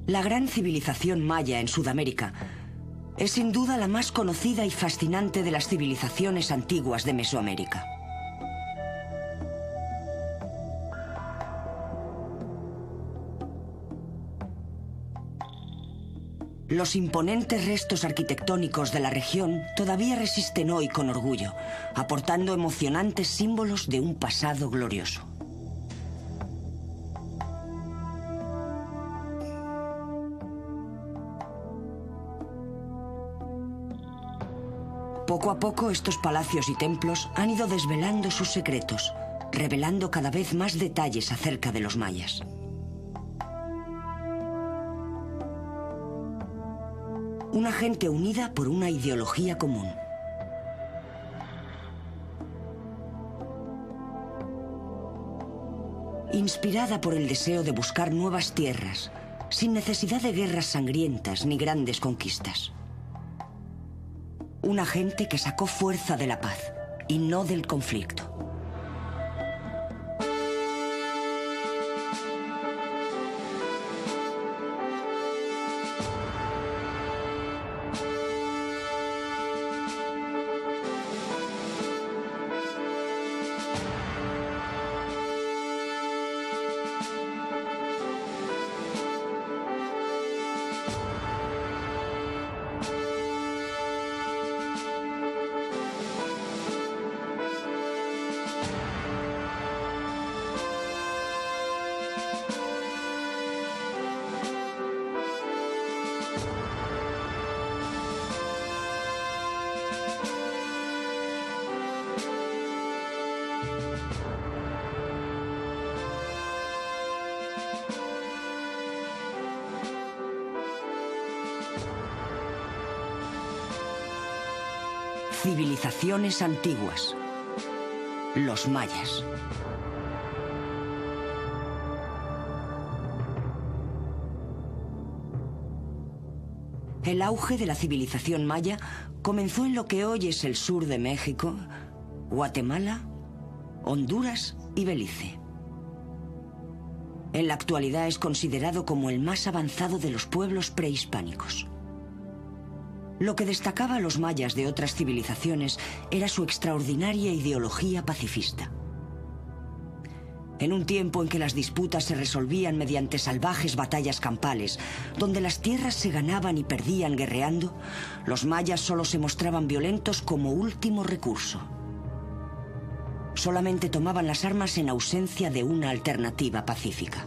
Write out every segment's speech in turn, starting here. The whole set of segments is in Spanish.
La gran civilización maya en Sudamérica es sin duda la más conocida y fascinante de las civilizaciones antiguas de Mesoamérica. Los imponentes restos arquitectónicos de la región todavía resisten hoy con orgullo, aportando emocionantes símbolos de un pasado glorioso. Poco a poco, estos palacios y templos han ido desvelando sus secretos, revelando cada vez más detalles acerca de los mayas. Una gente unida por una ideología común. Inspirada por el deseo de buscar nuevas tierras, sin necesidad de guerras sangrientas ni grandes conquistas. Una gente que sacó fuerza de la paz y no del conflicto. Civilizaciones antiguas. Los mayas. El auge de la civilización maya comenzó en lo que hoy es el sur de México, Guatemala, Honduras y Belice. En la actualidad es considerado como el más avanzado de los pueblos prehispánicos. Lo que destacaba a los mayas de otras civilizaciones era su extraordinaria ideología pacifista. En un tiempo en que las disputas se resolvían mediante salvajes batallas campales, donde las tierras se ganaban y perdían guerreando, los mayas solo se mostraban violentos como último recurso. Solamente tomaban las armas en ausencia de una alternativa pacífica.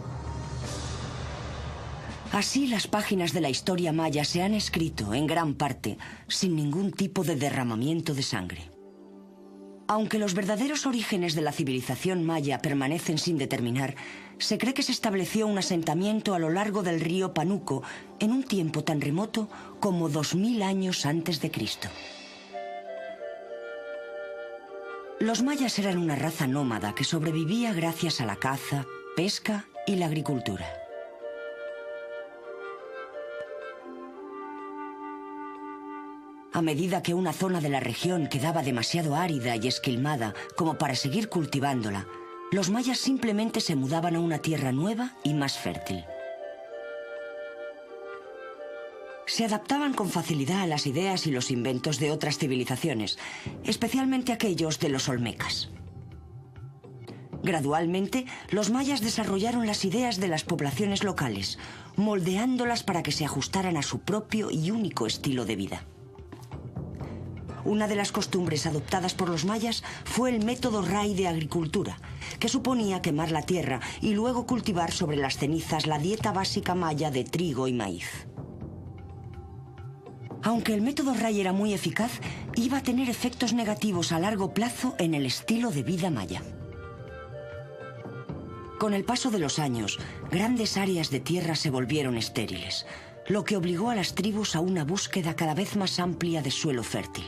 Así, las páginas de la historia maya se han escrito, en gran parte, sin ningún tipo de derramamiento de sangre. Aunque los verdaderos orígenes de la civilización maya permanecen sin determinar, se cree que se estableció un asentamiento a lo largo del río Panuco en un tiempo tan remoto como 2000 años antes de Cristo. Los mayas eran una raza nómada que sobrevivía gracias a la caza, pesca y la agricultura. A medida que una zona de la región quedaba demasiado árida y esquilmada como para seguir cultivándola, los mayas simplemente se mudaban a una tierra nueva y más fértil. Se adaptaban con facilidad a las ideas y los inventos de otras civilizaciones, especialmente aquellos de los olmecas. Gradualmente, los mayas desarrollaron las ideas de las poblaciones locales, moldeándolas para que se ajustaran a su propio y único estilo de vida. Una de las costumbres adoptadas por los mayas fue el método Ray de agricultura, que suponía quemar la tierra y luego cultivar sobre las cenizas la dieta básica maya de trigo y maíz. Aunque el método Ray era muy eficaz, iba a tener efectos negativos a largo plazo en el estilo de vida maya. Con el paso de los años, grandes áreas de tierra se volvieron estériles, lo que obligó a las tribus a una búsqueda cada vez más amplia de suelo fértil.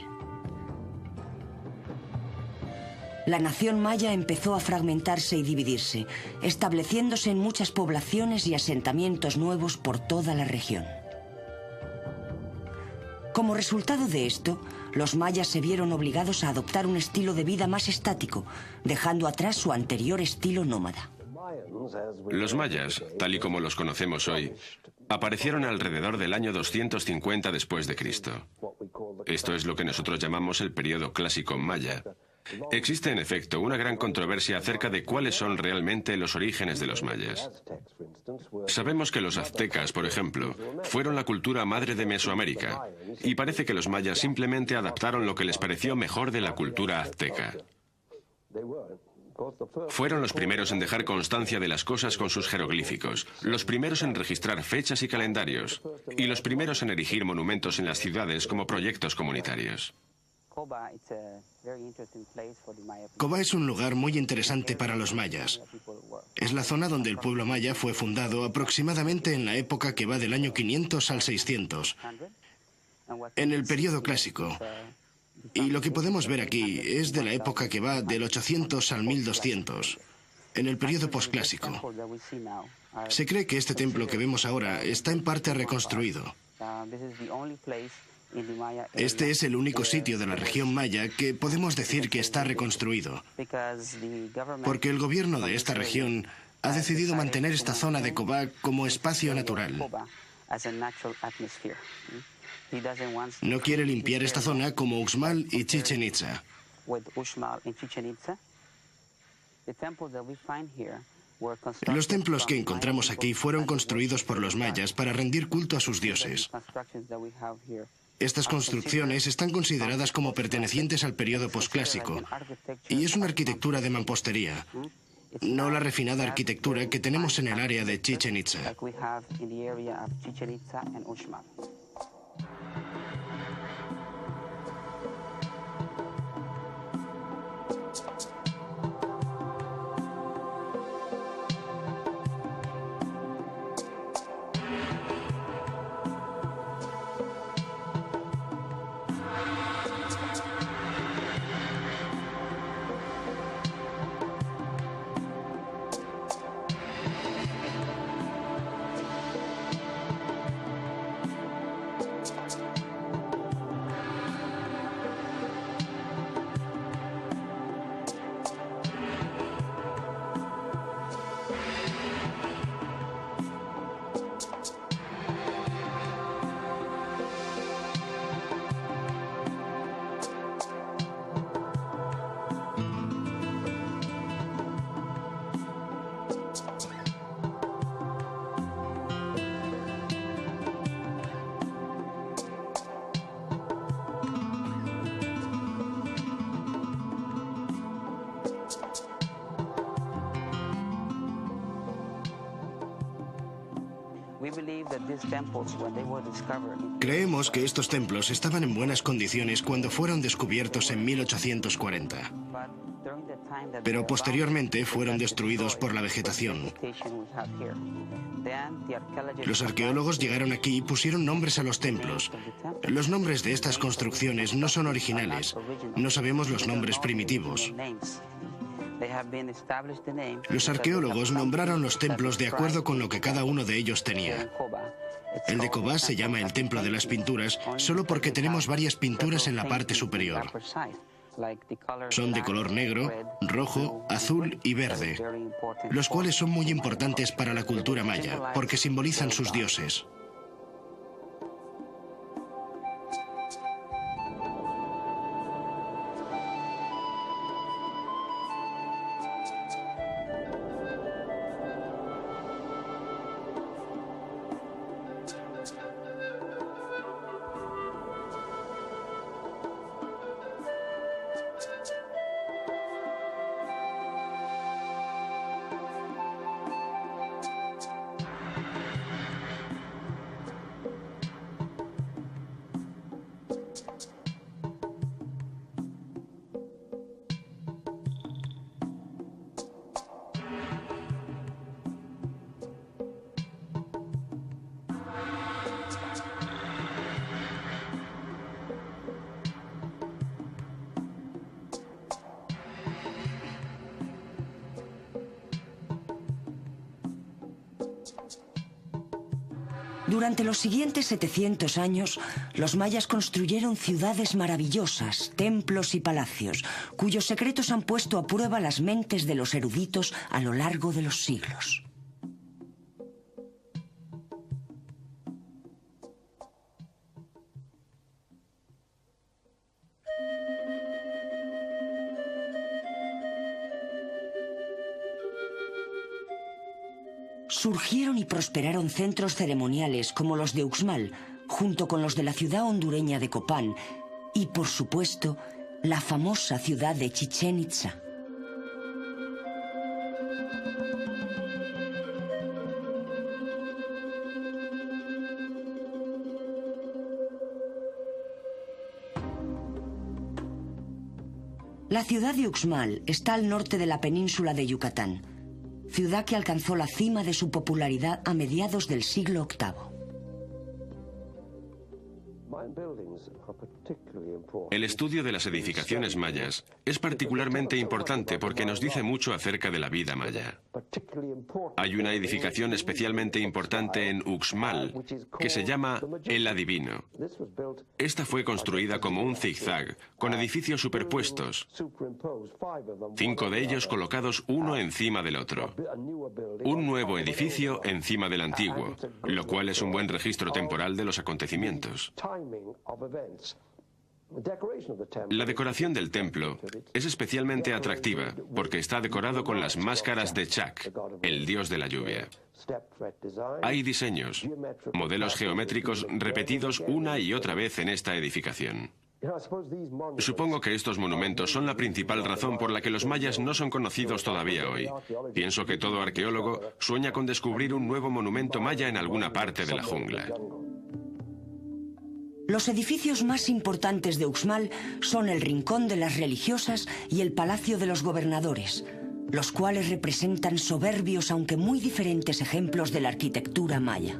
La nación maya empezó a fragmentarse y dividirse, estableciéndose en muchas poblaciones y asentamientos nuevos por toda la región. Como resultado de esto, los mayas se vieron obligados a adoptar un estilo de vida más estático, dejando atrás su anterior estilo nómada. Los mayas, tal y como los conocemos hoy, aparecieron alrededor del año 250 después de Cristo. Esto es lo que nosotros llamamos el período clásico maya. Existe, en efecto, una gran controversia acerca de cuáles son realmente los orígenes de los mayas. Sabemos que los aztecas, por ejemplo, fueron la cultura madre de Mesoamérica, y parece que los mayas simplemente adaptaron lo que les pareció mejor de la cultura azteca. Fueron los primeros en dejar constancia de las cosas con sus jeroglíficos, los primeros en registrar fechas y calendarios, y los primeros en erigir monumentos en las ciudades como proyectos comunitarios. Cobá es un lugar muy interesante para los mayas. Es la zona donde el pueblo maya fue fundado aproximadamente en la época que va del año 500 al 600, en el período clásico. Y lo que podemos ver aquí es de la época que va del 800 al 1200, en el período posclásico. Se cree que este templo que vemos ahora está en parte reconstruido. Este es el único sitio de la región maya que podemos decir que está reconstruido, porque el gobierno de esta región ha decidido mantener esta zona de Cobá como espacio natural. No quiere limpiar esta zona como Uxmal y Chichén Itzá. Los templos que encontramos aquí fueron construidos por los mayas para rendir culto a sus dioses. Estas construcciones están consideradas como pertenecientes al período posclásico y es una arquitectura de mampostería, no la refinada arquitectura que tenemos en el área de Chichén Itzá. Creemos que estos templos estaban en buenas condiciones cuando fueron descubiertos en 1840, pero posteriormente fueron destruidos por la vegetación. Los arqueólogos llegaron aquí y pusieron nombres a los templos. Los nombres de estas construcciones no son originales. No sabemos los nombres primitivos. Los arqueólogos nombraron los templos de acuerdo con lo que cada uno de ellos tenía. El de Cobá se llama el Templo de las Pinturas solo porque tenemos varias pinturas en la parte superior. Son de color negro, rojo, azul y verde, los cuales son muy importantes para la cultura maya porque simbolizan sus dioses. Durante los siguientes 700 años, los mayas construyeron ciudades maravillosas, templos y palacios, cuyos secretos han puesto a prueba las mentes de los eruditos a lo largo de los siglos. Surgieron y prosperaron centros ceremoniales como los de Uxmal, junto con los de la ciudad hondureña de Copán y, por supuesto, la famosa ciudad de Chichén Itzá. La ciudad de Uxmal está al norte de la península de Yucatán, ciudad que alcanzó la cima de su popularidad a mediados del siglo VIII. El estudio de las edificaciones mayas es particularmente importante porque nos dice mucho acerca de la vida maya. Hay una edificación especialmente importante en Uxmal que se llama El Adivino. Esta fue construida como un zigzag, con edificios superpuestos, 5 de ellos colocados uno encima del otro. Un nuevo edificio encima del antiguo, lo cual es un buen registro temporal de los acontecimientos. La decoración del templo es especialmente atractiva porque está decorado con las máscaras de Chak, el dios de la lluvia. Hay diseños, modelos geométricos repetidos una y otra vez en esta edificación. Supongo que estos monumentos son la principal razón por la que los mayas no son conocidos todavía hoy. Pienso que todo arqueólogo sueña con descubrir un nuevo monumento maya en alguna parte de la jungla. Los edificios más importantes de Uxmal son el Rincón de las Religiosas y el Palacio de los Gobernadores, los cuales representan soberbios aunque muy diferentes ejemplos de la arquitectura maya.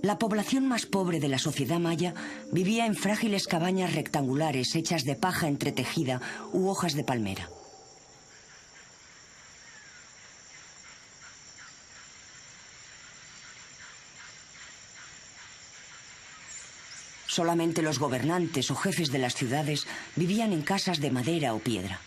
La población más pobre de la sociedad maya vivía en frágiles cabañas rectangulares hechas de paja entretejida u hojas de palmera. Solamente los gobernantes o jefes de las ciudades vivían en casas de madera o piedra.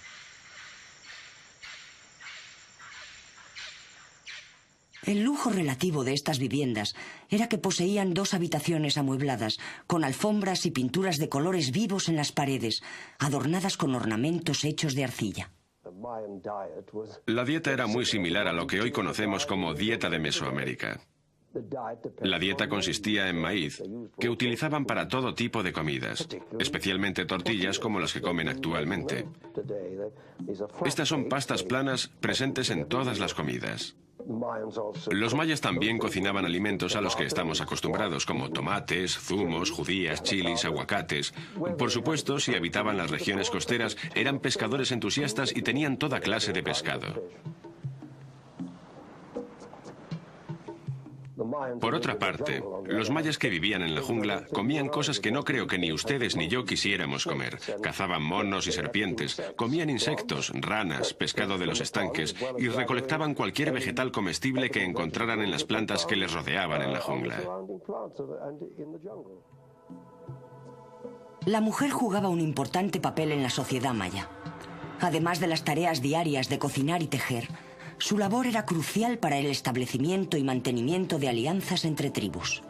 El lujo relativo de estas viviendas era que poseían 2 habitaciones amuebladas, con alfombras y pinturas de colores vivos en las paredes, adornadas con ornamentos hechos de arcilla. La dieta era muy similar a lo que hoy conocemos como dieta de Mesoamérica. La dieta consistía en maíz, que utilizaban para todo tipo de comidas, especialmente tortillas como las que comen actualmente. Estas son pastas planas presentes en todas las comidas. Los mayas también cocinaban alimentos a los que estamos acostumbrados, como tomates, zumos, judías, chilis, aguacates. Por supuesto, si habitaban las regiones costeras, eran pescadores entusiastas y tenían toda clase de pescado. Por otra parte, los mayas que vivían en la jungla comían cosas que no creo que ni ustedes ni yo quisiéramos comer. Cazaban monos y serpientes, comían insectos, ranas, pescado de los estanques y recolectaban cualquier vegetal comestible que encontraran en las plantas que les rodeaban en la jungla. La mujer jugaba un importante papel en la sociedad maya. Además de las tareas diarias de cocinar y tejer, su labor era crucial para el establecimiento y mantenimiento de alianzas entre tribus.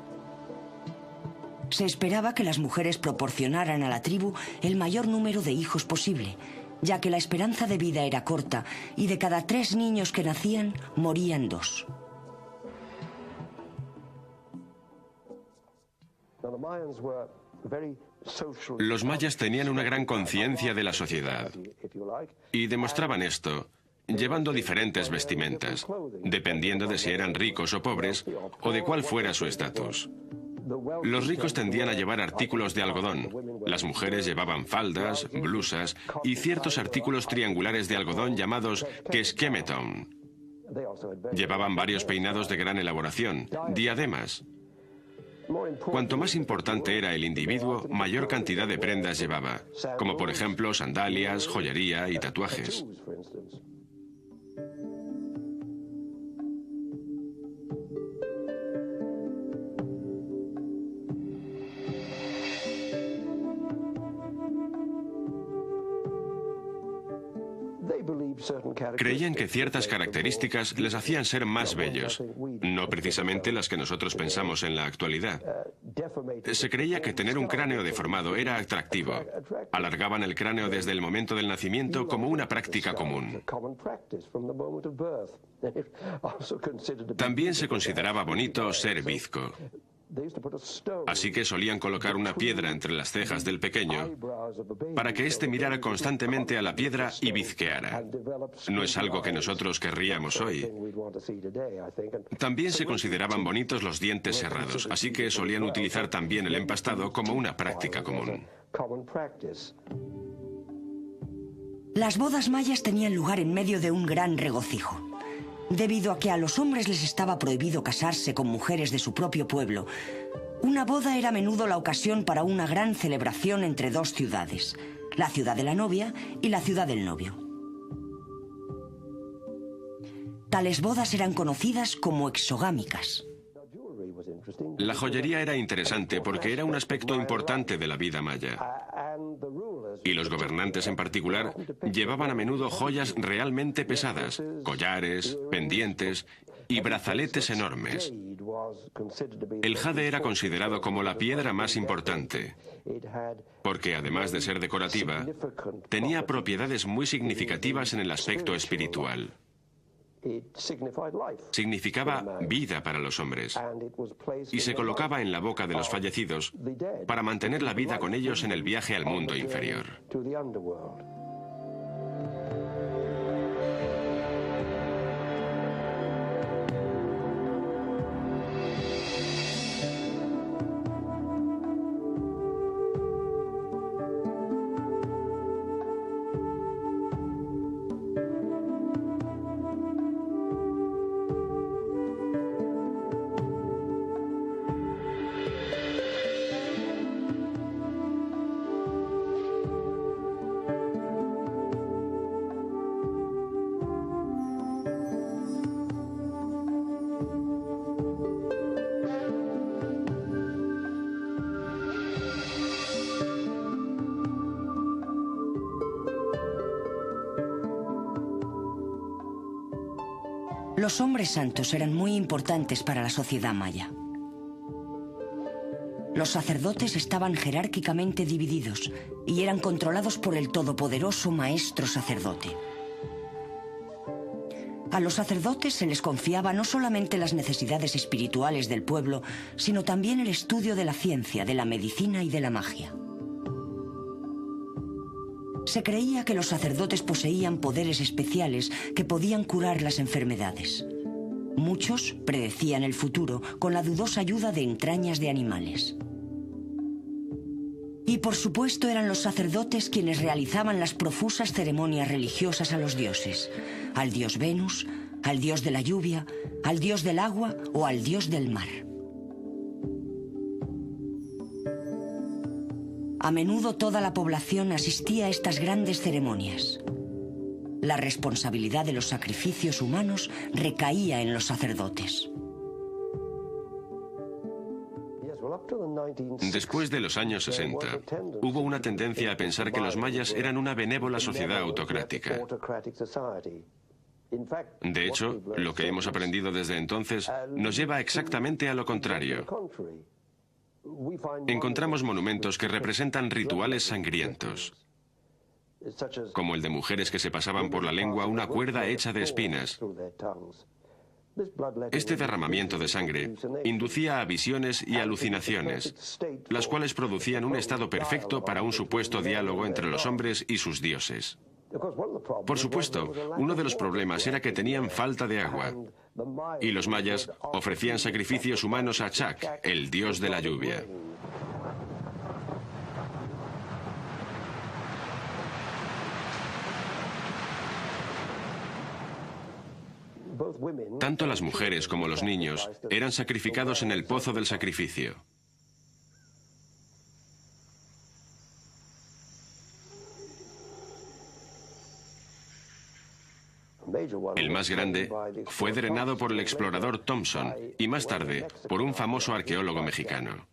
Se esperaba que las mujeres proporcionaran a la tribu el mayor número de hijos posible, ya que la esperanza de vida era corta y de cada 3 niños que nacían, morían 2. Los mayas tenían una gran conciencia de la sociedad y demostraban esto llevando diferentes vestimentas, dependiendo de si eran ricos o pobres o de cuál fuera su estatus. Los ricos tendían a llevar artículos de algodón, las mujeres llevaban faldas, blusas y ciertos artículos triangulares de algodón llamados quesquemetón. Llevaban varios peinados de gran elaboración, diademas. Cuanto más importante era el individuo, mayor cantidad de prendas llevaba, como por ejemplo sandalias, joyería y tatuajes. Creían que ciertas características les hacían ser más bellos, no precisamente las que nosotros pensamos en la actualidad. Se creía que tener un cráneo deformado era atractivo. Alargaban el cráneo desde el momento del nacimiento como una práctica común. También se consideraba bonito ser bizco. Así que solían colocar una piedra entre las cejas del pequeño para que éste mirara constantemente a la piedra y bizqueara. No es algo que nosotros querríamos hoy. También se consideraban bonitos los dientes cerrados, así que solían utilizar también el empastado como una práctica común. Las bodas mayas tenían lugar en medio de un gran regocijo. Debido a que a los hombres les estaba prohibido casarse con mujeres de su propio pueblo, una boda era a menudo la ocasión para una gran celebración entre 2 ciudades, la ciudad de la novia y la ciudad del novio. Tales bodas eran conocidas como exogámicas. La joyería era interesante porque era un aspecto importante de la vida maya. Y los gobernantes en particular llevaban a menudo joyas realmente pesadas, collares, pendientes y brazaletes enormes. El jade era considerado como la piedra más importante, porque además de ser decorativa, tenía propiedades muy significativas en el aspecto espiritual. Significaba vida para los hombres y se colocaba en la boca de los fallecidos para mantener la vida con ellos en el viaje al mundo inferior. Los hombres santos eran muy importantes para la sociedad maya. Los sacerdotes estaban jerárquicamente divididos y eran controlados por el todopoderoso maestro sacerdote. A los sacerdotes se les confiaba no solamente las necesidades espirituales del pueblo, sino también el estudio de la ciencia, de la medicina y de la magia. Se creía que los sacerdotes poseían poderes especiales que podían curar las enfermedades. Muchos predecían el futuro con la dudosa ayuda de entrañas de animales. Y por supuesto eran los sacerdotes quienes realizaban las profusas ceremonias religiosas a los dioses, al dios Venus, al dios de la lluvia, al dios del agua o al dios del mar. A menudo toda la población asistía a estas grandes ceremonias. La responsabilidad de los sacrificios humanos recaía en los sacerdotes. Después de los años 60, hubo una tendencia a pensar que los mayas eran una benévola sociedad autocrática. De hecho, lo que hemos aprendido desde entonces nos lleva exactamente a lo contrario. Encontramos monumentos que representan rituales sangrientos, como el de mujeres que se pasaban por la lengua una cuerda hecha de espinas. Este derramamiento de sangre inducía a visiones y alucinaciones, las cuales producían un estado perfecto para un supuesto diálogo entre los hombres y sus dioses. Por supuesto, uno de los problemas era que tenían falta de agua, y los mayas ofrecían sacrificios humanos a Chak, el dios de la lluvia. Tanto las mujeres como los niños eran sacrificados en el pozo del sacrificio. El más grande fue drenado por el explorador Thompson y más tarde por un famoso arqueólogo mexicano.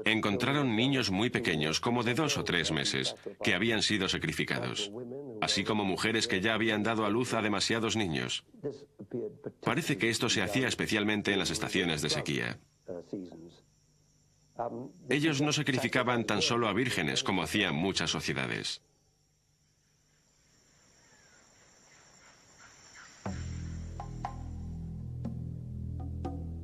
Encontraron niños muy pequeños, como de 2 o 3 meses, que habían sido sacrificados, así como mujeres que ya habían dado a luz a demasiados niños. Parece que esto se hacía especialmente en las estaciones de sequía. Ellos no sacrificaban tan solo a vírgenes como hacían muchas sociedades.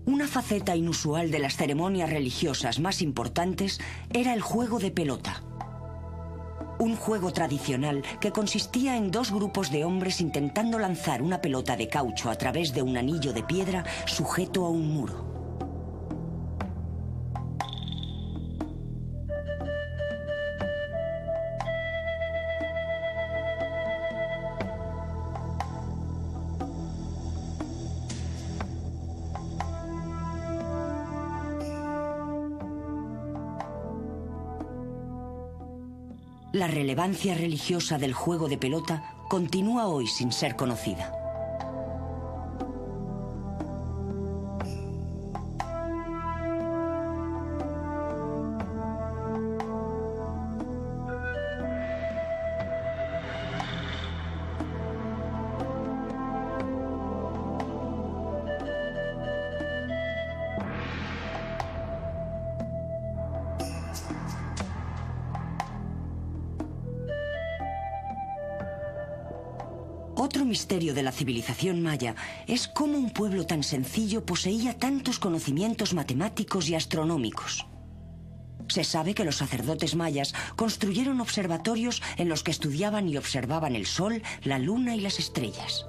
Una faceta inusual de las ceremonias religiosas más importantes era el juego de pelota. Un juego tradicional que consistía en 2 grupos de hombres intentando lanzar una pelota de caucho a través de un anillo de piedra sujeto a un muro. La relevancia religiosa del juego de pelota continúa hoy sin ser conocida. Otro misterio de la civilización maya es cómo un pueblo tan sencillo poseía tantos conocimientos matemáticos y astronómicos. Se sabe que los sacerdotes mayas construyeron observatorios en los que estudiaban y observaban el sol, la luna y las estrellas.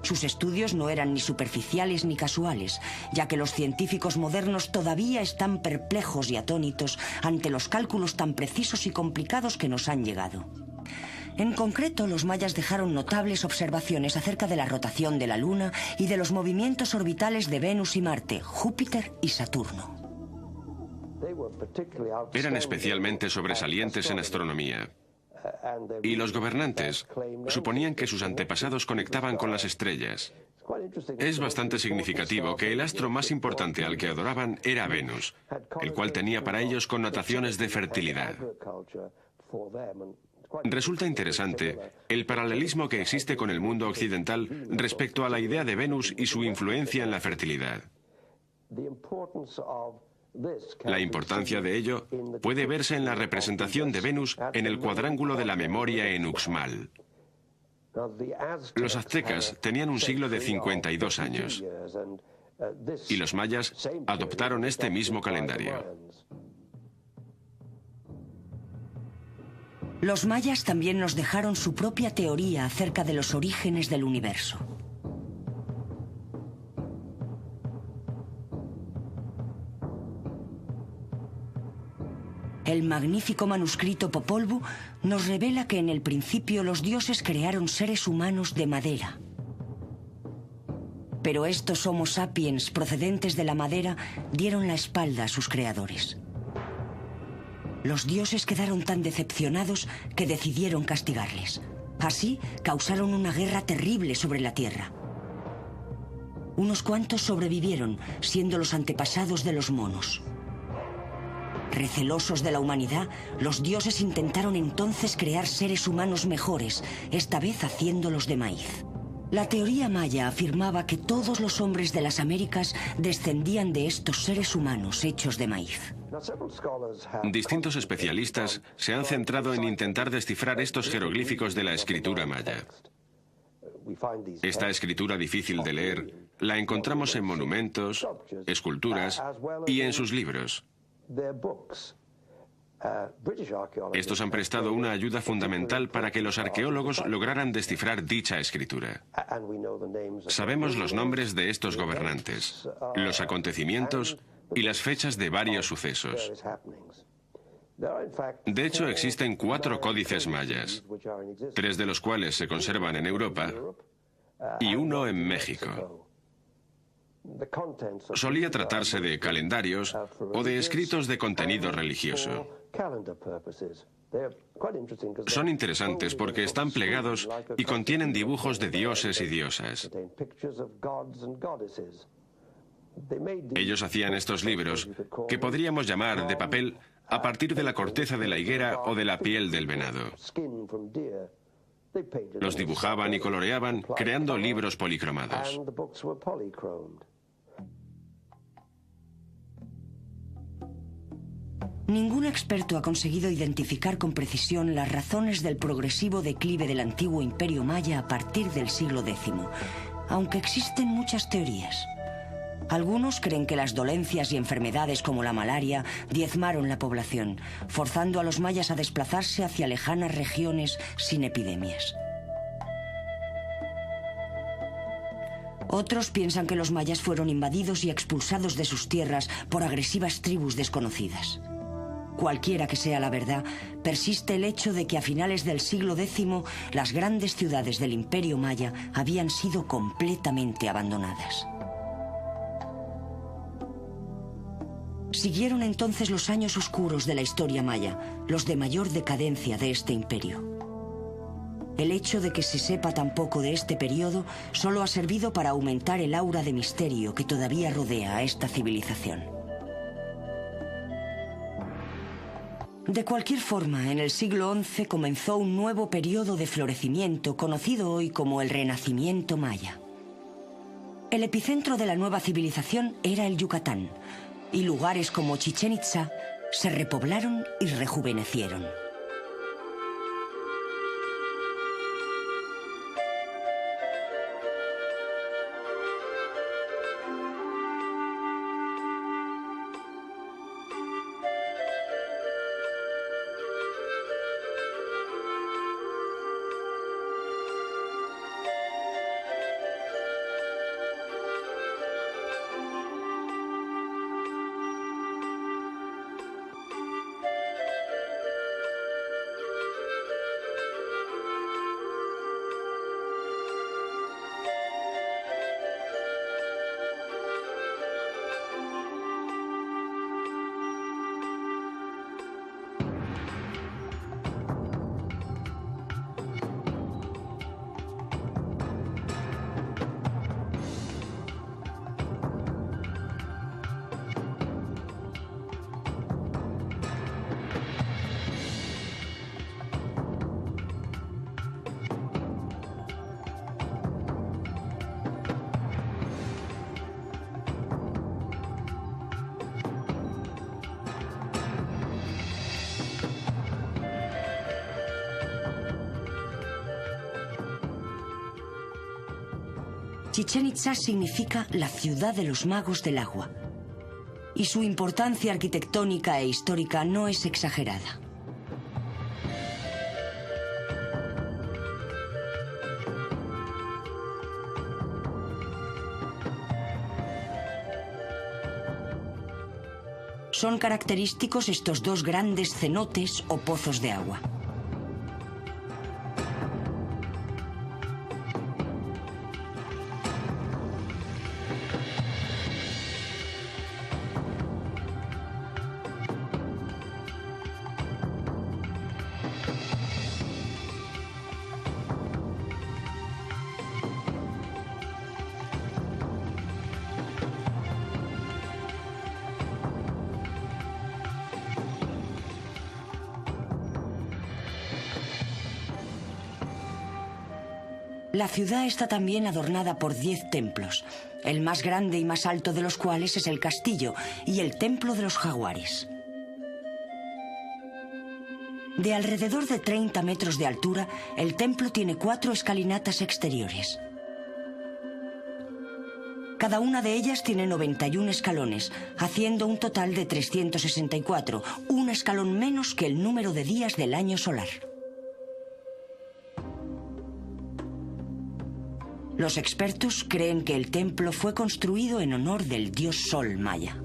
Sus estudios no eran ni superficiales ni casuales, ya que los científicos modernos todavía están perplejos y atónitos ante los cálculos tan precisos y complicados que nos han llegado. En concreto, los mayas dejaron notables observaciones acerca de la rotación de la Luna y de los movimientos orbitales de Venus y Marte, Júpiter y Saturno. Eran especialmente sobresalientes en astronomía. Y los gobernantes suponían que sus antepasados conectaban con las estrellas. Es bastante significativo que el astro más importante al que adoraban era Venus, el cual tenía para ellos connotaciones de fertilidad. Resulta interesante el paralelismo que existe con el mundo occidental respecto a la idea de Venus y su influencia en la fertilidad. La importancia de ello puede verse en la representación de Venus en el cuadrángulo de la memoria en Uxmal. Los aztecas tenían un siglo de 52 años y los mayas adoptaron este mismo calendario. Los mayas también nos dejaron su propia teoría acerca de los orígenes del universo. El magnífico manuscrito Popol Vuh nos revela que en el principio los dioses crearon seres humanos de madera. Pero estos Homo sapiens procedentes de la madera dieron la espalda a sus creadores. Los dioses quedaron tan decepcionados que decidieron castigarles. Así, causaron una guerra terrible sobre la tierra. Unos cuantos sobrevivieron, siendo los antepasados de los monos. Recelosos de la humanidad, los dioses intentaron entonces crear seres humanos mejores, esta vez haciéndolos de maíz. La teoría maya afirmaba que todos los hombres de las Américas descendían de estos seres humanos hechos de maíz. Distintos especialistas se han centrado en intentar descifrar estos jeroglíficos de la escritura maya. Esta escritura difícil de leer la encontramos en monumentos, esculturas y en sus libros. Estos han prestado una ayuda fundamental para que los arqueólogos lograran descifrar dicha escritura. Sabemos los nombres de estos gobernantes, los acontecimientos y las fechas de varios sucesos. De hecho, existen 4 códices mayas, 3 de los cuales se conservan en Europa y 1 en México. Solía tratarse de calendarios o de escritos de contenido religioso. Son interesantes porque están plegados y contienen dibujos de dioses y diosas. Ellos hacían estos libros, que podríamos llamar de papel, a partir de la corteza de la higuera o de la piel del venado. Los dibujaban y coloreaban, creando libros policromados. Ningún experto ha conseguido identificar con precisión las razones del progresivo declive del antiguo imperio maya a partir del siglo X, aunque existen muchas teorías. Algunos creen que las dolencias y enfermedades como la malaria diezmaron la población, forzando a los mayas a desplazarse hacia lejanas regiones sin epidemias. Otros piensan que los mayas fueron invadidos y expulsados de sus tierras por agresivas tribus desconocidas. Cualquiera que sea la verdad, persiste el hecho de que a finales del siglo X las grandes ciudades del Imperio Maya habían sido completamente abandonadas. Siguieron entonces los años oscuros de la historia maya, los de mayor decadencia de este imperio. El hecho de que se sepa tan poco de este periodo solo ha servido para aumentar el aura de misterio que todavía rodea a esta civilización. De cualquier forma, en el siglo XI comenzó un nuevo periodo de florecimiento conocido hoy como el Renacimiento Maya. El epicentro de la nueva civilización era el Yucatán, y lugares como Chichén Itzá se repoblaron y rejuvenecieron. Chichén Itzá significa la ciudad de los magos del agua, y su importancia arquitectónica e histórica no es exagerada. Son característicos estos dos grandes cenotes o pozos de agua. La ciudad está también adornada por 10 templos, el más grande y más alto de los cuales es el castillo y el templo de los jaguares. De alrededor de 30 metros de altura, el templo tiene 4 escalinatas exteriores. Cada una de ellas tiene 91 escalones, haciendo un total de 364, un escalón menos que el número de días del año solar. Los expertos creen que el templo fue construido en honor del dios Sol maya.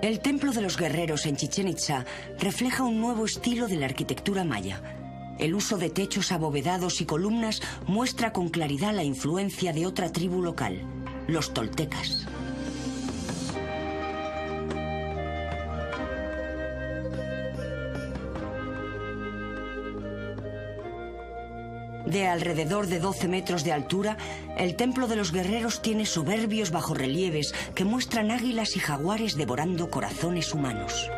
El templo de los guerreros en Chichén Itzá refleja un nuevo estilo de la arquitectura maya. El uso de techos abovedados y columnas muestra con claridad la influencia de otra tribu local, los toltecas. De alrededor de 12 metros de altura, el templo de los guerreros tiene soberbios bajorrelieves que muestran águilas y jaguares devorando corazones humanos.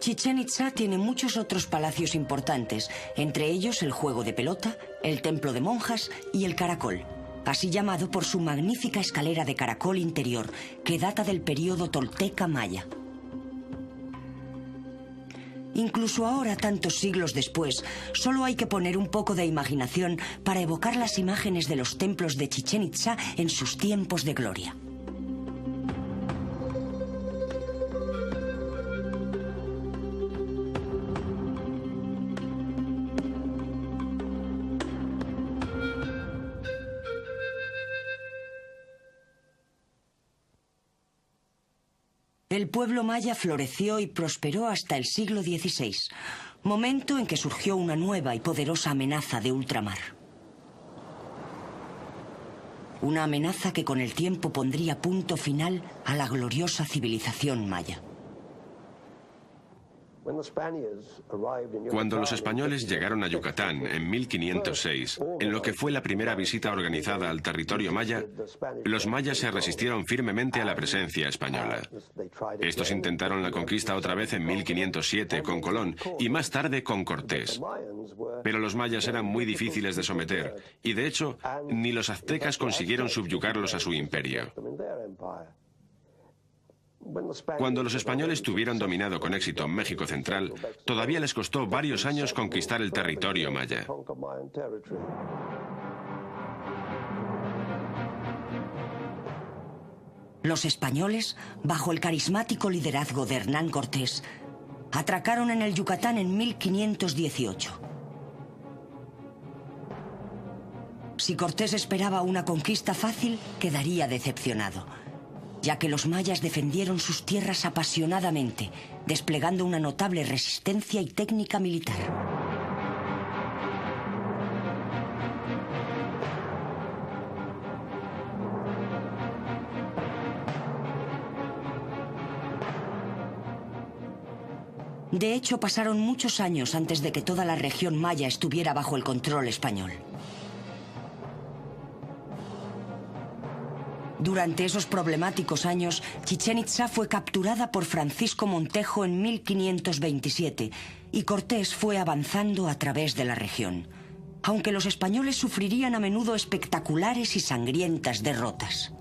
Chichén Itzá tiene muchos otros palacios importantes, entre ellos el juego de pelota, el templo de monjas y el caracol, así llamado por su magnífica escalera de caracol interior, que data del período tolteca maya. Incluso ahora, tantos siglos después, solo hay que poner un poco de imaginación para evocar las imágenes de los templos de Chichén Itzá en sus tiempos de gloria. El pueblo maya floreció y prosperó hasta el siglo XVI, momento en que surgió una nueva y poderosa amenaza de ultramar. Una amenaza que con el tiempo pondría punto final a la gloriosa civilización maya. Cuando los españoles llegaron a Yucatán en 1506, en lo que fue la primera visita organizada al territorio maya, los mayas se resistieron firmemente a la presencia española. Estos intentaron la conquista otra vez en 1507 con Colón y más tarde con Cortés. Pero los mayas eran muy difíciles de someter y, de hecho, ni los aztecas consiguieron subyugarlos a su imperio. Cuando los españoles tuvieron dominado con éxito México Central, todavía les costó varios años conquistar el territorio maya. Los españoles, bajo el carismático liderazgo de Hernán Cortés, atracaron en el Yucatán en 1518. Si Cortés esperaba una conquista fácil, quedaría decepcionado, ya que los mayas defendieron sus tierras apasionadamente, desplegando una notable resistencia y técnica militar. De hecho, pasaron muchos años antes de que toda la región maya estuviera bajo el control español. Durante esos problemáticos años, Chichén Itzá fue capturada por Francisco Montejo en 1527 y Cortés fue avanzando a través de la región, aunque los españoles sufrirían a menudo espectaculares y sangrientas derrotas.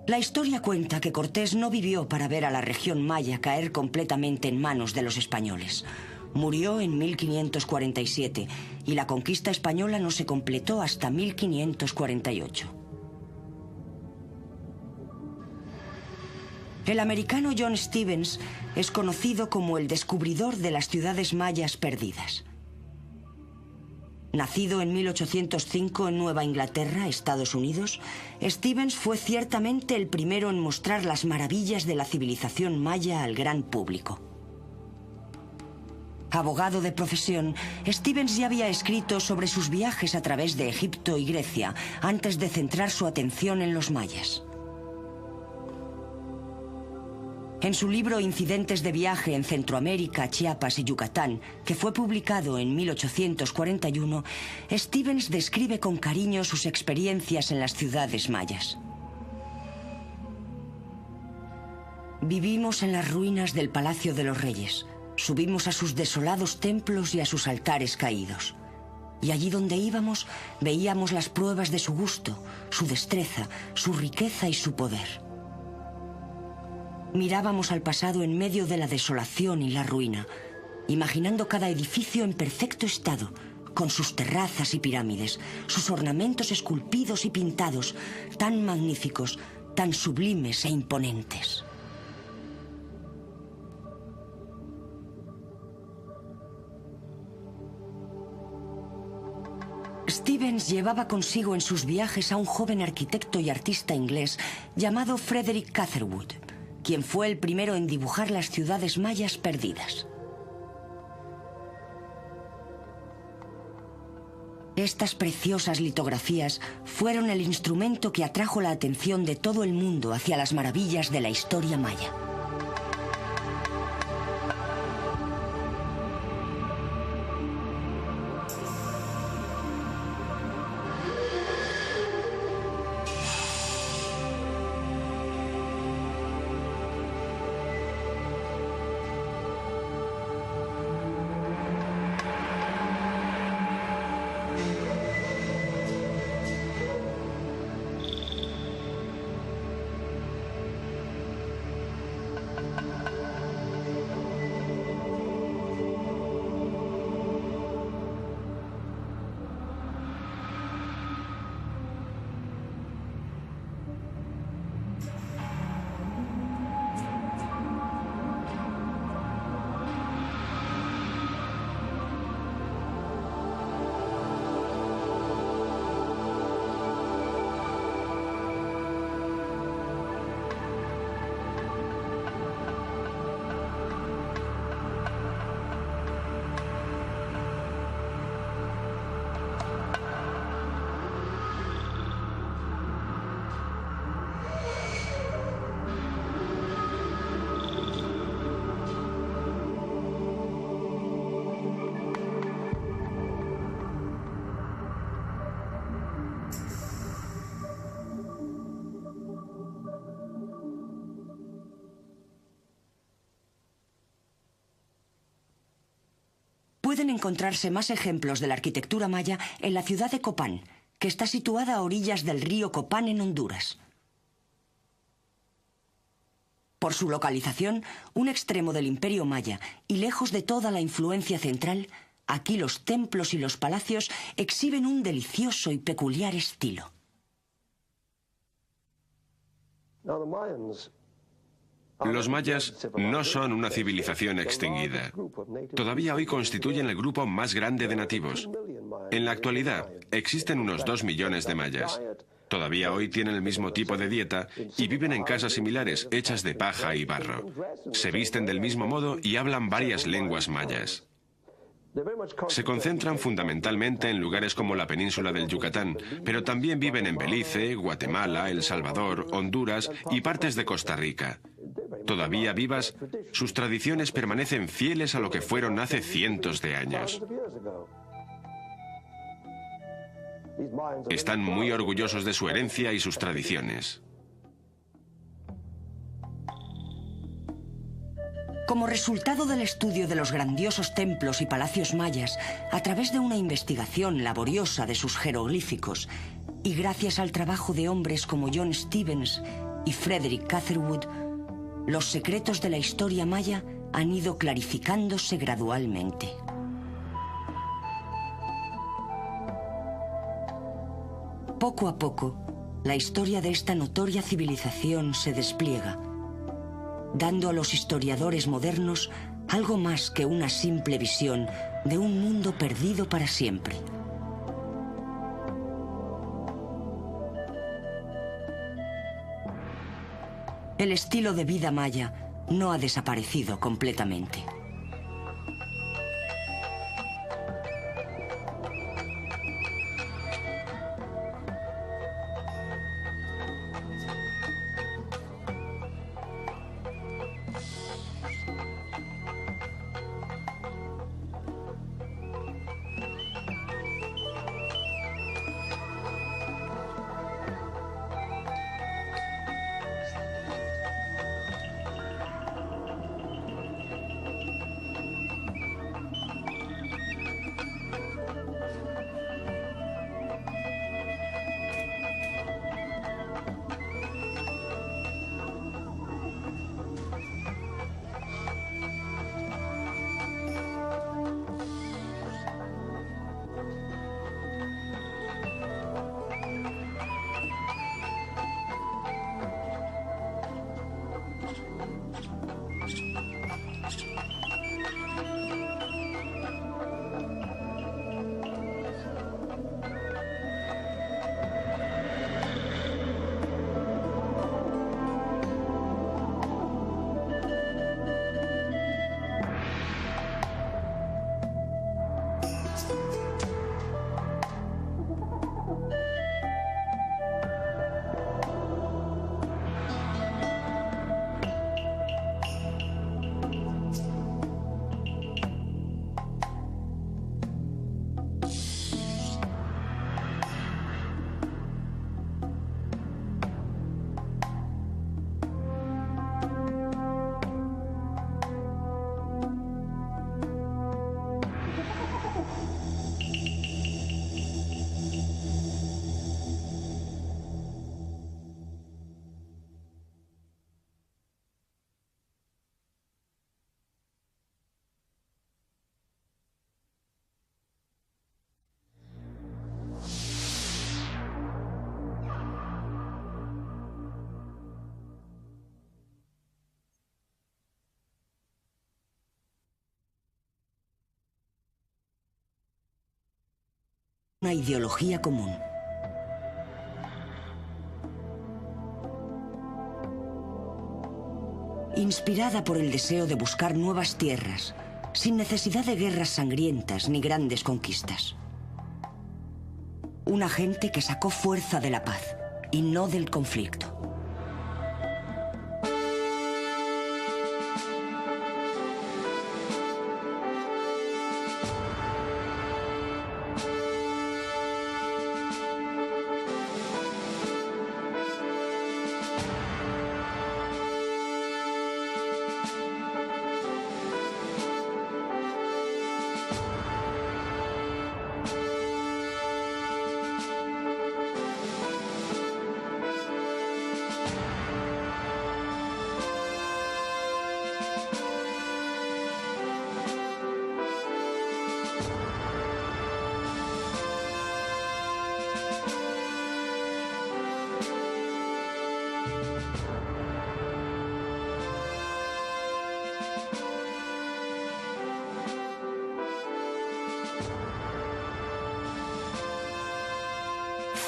La historia cuenta que Cortés no vivió para ver a la región maya caer completamente en manos de los españoles. Murió en 1547 y la conquista española no se completó hasta 1548. El americano John Stevens es conocido como el descubridor de las ciudades mayas perdidas. Nacido en 1805 en Nueva Inglaterra, Estados Unidos, Stevens fue ciertamente el primero en mostrar las maravillas de la civilización maya al gran público. Abogado de profesión, Stevens ya había escrito sobre sus viajes a través de Egipto y Grecia antes de centrar su atención en los mayas. En su libro Incidentes de viaje en Centroamérica, Chiapas y Yucatán, que fue publicado en 1841, Stevens describe con cariño sus experiencias en las ciudades mayas. Vivimos en las ruinas del Palacio de los Reyes. Subimos a sus desolados templos y a sus altares caídos. Y allí donde íbamos, veíamos las pruebas de su gusto, su destreza, su riqueza y su poder. Mirábamos al pasado en medio de la desolación y la ruina, imaginando cada edificio en perfecto estado, con sus terrazas y pirámides, sus ornamentos esculpidos y pintados, tan magníficos, tan sublimes e imponentes. Stevens llevaba consigo en sus viajes a un joven arquitecto y artista inglés llamado Frederick Catherwood, quien fue el primero en dibujar las ciudades mayas perdidas. Estas preciosas litografías fueron el instrumento que atrajo la atención de todo el mundo hacia las maravillas de la historia maya. Pueden encontrarse más ejemplos de la arquitectura maya en la ciudad de Copán, que está situada a orillas del río Copán en Honduras. Por su localización, un extremo del imperio maya y lejos de toda la influencia central, aquí los templos y los palacios exhiben un delicioso y peculiar estilo. Los mayas no son una civilización extinguida. Todavía hoy constituyen el grupo más grande de nativos. En la actualidad, existen unos 2 millones de mayas. Todavía hoy tienen el mismo tipo de dieta y viven en casas similares hechas de paja y barro. Se visten del mismo modo y hablan varias lenguas mayas. Se concentran fundamentalmente en lugares como la península del Yucatán, pero también viven en Belice, Guatemala, El Salvador, Honduras y partes de Costa Rica. Todavía vivas, sus tradiciones permanecen fieles a lo que fueron hace cientos de años. Están muy orgullosos de su herencia y sus tradiciones. Como resultado del estudio de los grandiosos templos y palacios mayas, a través de una investigación laboriosa de sus jeroglíficos, y gracias al trabajo de hombres como John Stevens y Frederick Catherwood, los secretos de la historia maya han ido clarificándose gradualmente. Poco a poco, la historia de esta notoria civilización se despliega, dando a los historiadores modernos algo más que una simple visión de un mundo perdido para siempre. El estilo de vida maya no ha desaparecido completamente. Una ideología común. Inspirada por el deseo de buscar nuevas tierras, sin necesidad de guerras sangrientas ni grandes conquistas. Una gente que sacó fuerza de la paz y no del conflicto.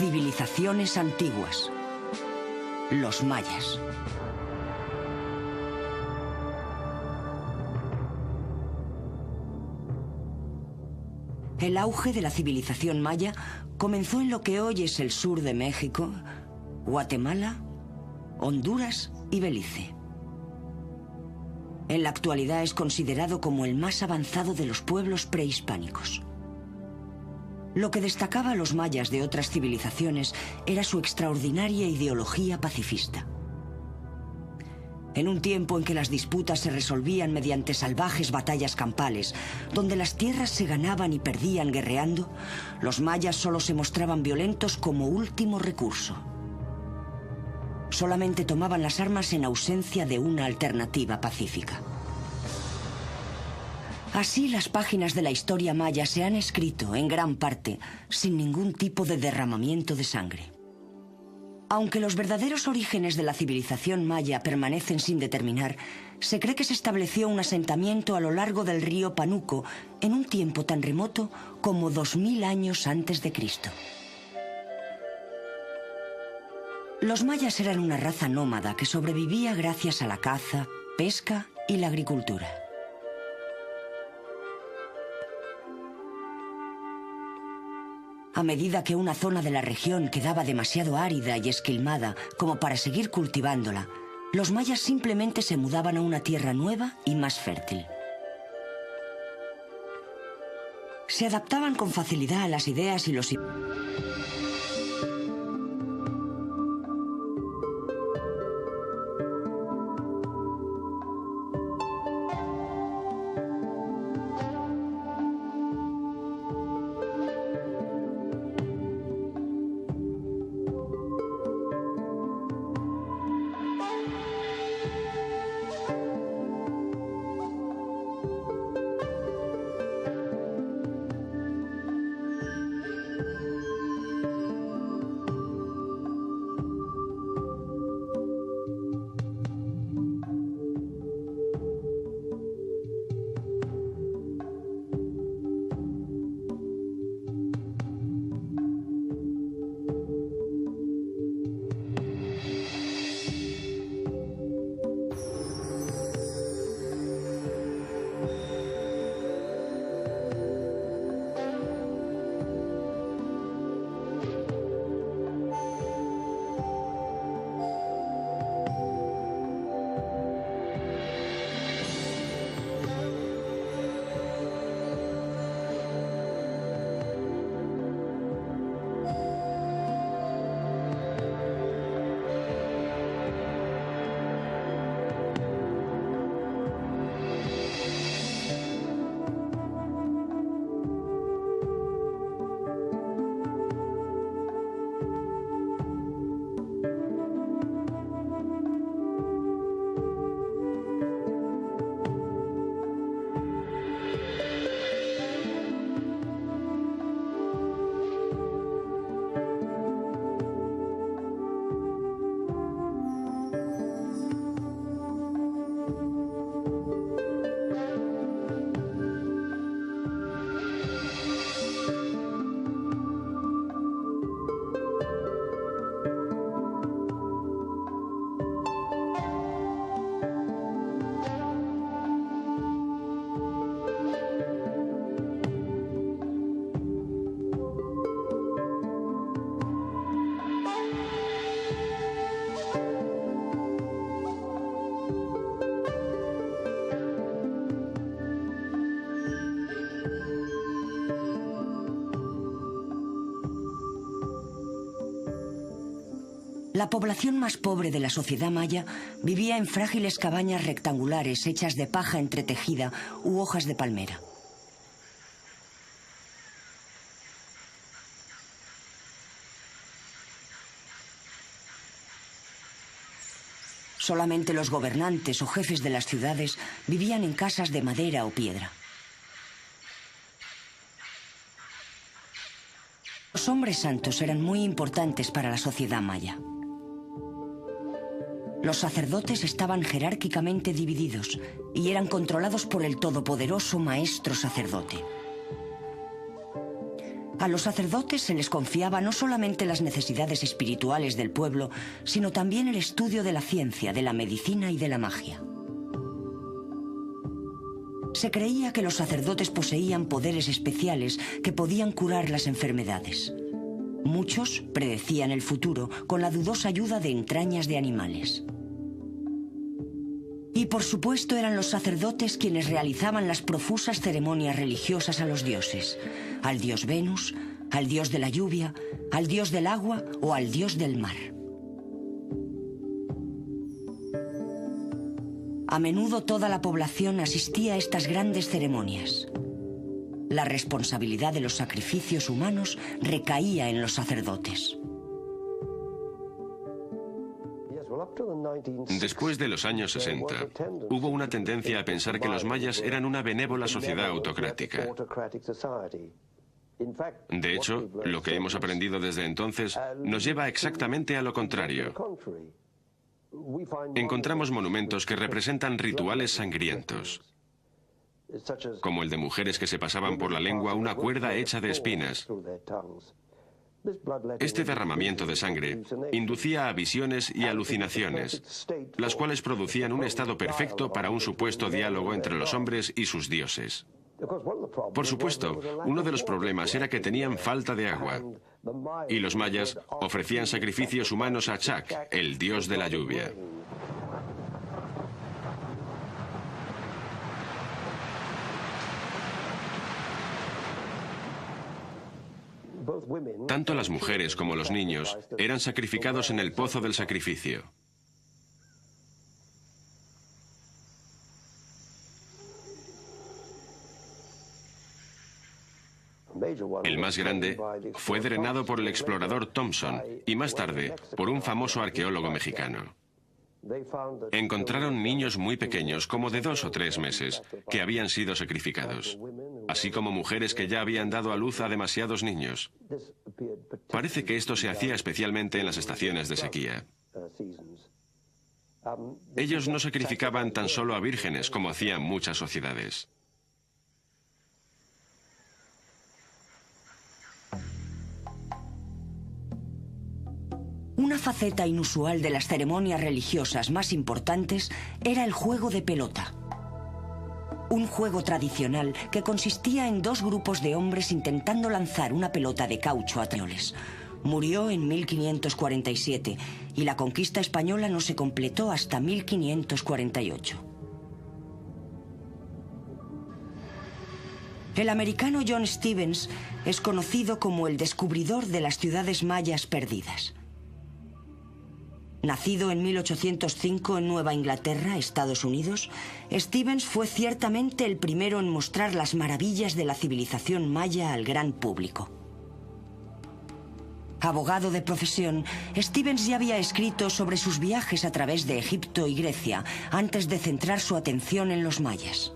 Civilizaciones antiguas. Los mayas. El auge de la civilización maya comenzó en lo que hoy es el sur de México, Guatemala, Honduras y Belice. En la actualidad es considerado como el más avanzado de los pueblos prehispánicos. Lo que destacaba a los mayas de otras civilizaciones era su extraordinaria ideología pacifista. En un tiempo en que las disputas se resolvían mediante salvajes batallas campales, donde las tierras se ganaban y perdían guerreando, los mayas solo se mostraban violentos como último recurso. Solamente tomaban las armas en ausencia de una alternativa pacífica. Así, las páginas de la historia maya se han escrito, en gran parte, sin ningún tipo de derramamiento de sangre. Aunque los verdaderos orígenes de la civilización maya permanecen sin determinar, se cree que se estableció un asentamiento a lo largo del río Panuco en un tiempo tan remoto como 2000 años antes de Cristo. Los mayas eran una raza nómada que sobrevivía gracias a la caza, pesca y la agricultura. A medida que una zona de la región quedaba demasiado árida y esquilmada como para seguir cultivándola, los mayas simplemente se mudaban a una tierra nueva y más fértil. Se adaptaban con facilidad a las ideas y los... La población más pobre de la sociedad maya vivía en frágiles cabañas rectangulares hechas de paja entretejida u hojas de palmera. Solamente los gobernantes o jefes de las ciudades vivían en casas de madera o piedra. Los hombres santos eran muy importantes para la sociedad maya. Los sacerdotes estaban jerárquicamente divididos y eran controlados por el todopoderoso maestro sacerdote. A los sacerdotes se les confiaba no solamente las necesidades espirituales del pueblo, sino también el estudio de la ciencia, de la medicina y de la magia. Se creía que los sacerdotes poseían poderes especiales que podían curar las enfermedades. Muchos predecían el futuro con la dudosa ayuda de entrañas de animales. Y por supuesto eran los sacerdotes quienes realizaban las profusas ceremonias religiosas a los dioses, al dios Venus, al dios de la lluvia, al dios del agua o al dios del mar. A menudo toda la población asistía a estas grandes ceremonias. La responsabilidad de los sacrificios humanos recaía en los sacerdotes. Después de los años 60, hubo una tendencia a pensar que los mayas eran una benévola sociedad autocrática. De hecho, lo que hemos aprendido desde entonces nos lleva exactamente a lo contrario. Encontramos monumentos que representan rituales sangrientos, como el de mujeres que se pasaban por la lengua una cuerda hecha de espinas. Este derramamiento de sangre inducía a visiones y alucinaciones, las cuales producían un estado perfecto para un supuesto diálogo entre los hombres y sus dioses. Por supuesto, uno de los problemas era que tenían falta de agua, y los mayas ofrecían sacrificios humanos a Chak, el dios de la lluvia. Tanto las mujeres como los niños eran sacrificados en el pozo del sacrificio. El más grande fue drenado por el explorador Thompson y más tarde por un famoso arqueólogo mexicano. Encontraron niños muy pequeños, como de 2 o 3 meses, que habían sido sacrificados, así como mujeres que ya habían dado a luz a demasiados niños. Parece que esto se hacía especialmente en las estaciones de sequía. Ellos no sacrificaban tan solo a vírgenes como hacían muchas sociedades. Una faceta inusual de las ceremonias religiosas más importantes era el juego de pelota. Un juego tradicional que consistía en 2 grupos de hombres intentando lanzar una pelota de caucho a trioles. Murió en 1547 y la conquista española no se completó hasta 1548. El americano John Stevens es conocido como el descubridor de las ciudades mayas perdidas. Nacido en 1805 en Nueva Inglaterra, Estados Unidos, Stevens fue ciertamente el primero en mostrar las maravillas de la civilización maya al gran público. Abogado de profesión, Stevens ya había escrito sobre sus viajes a través de Egipto y Grecia antes de centrar su atención en los mayas.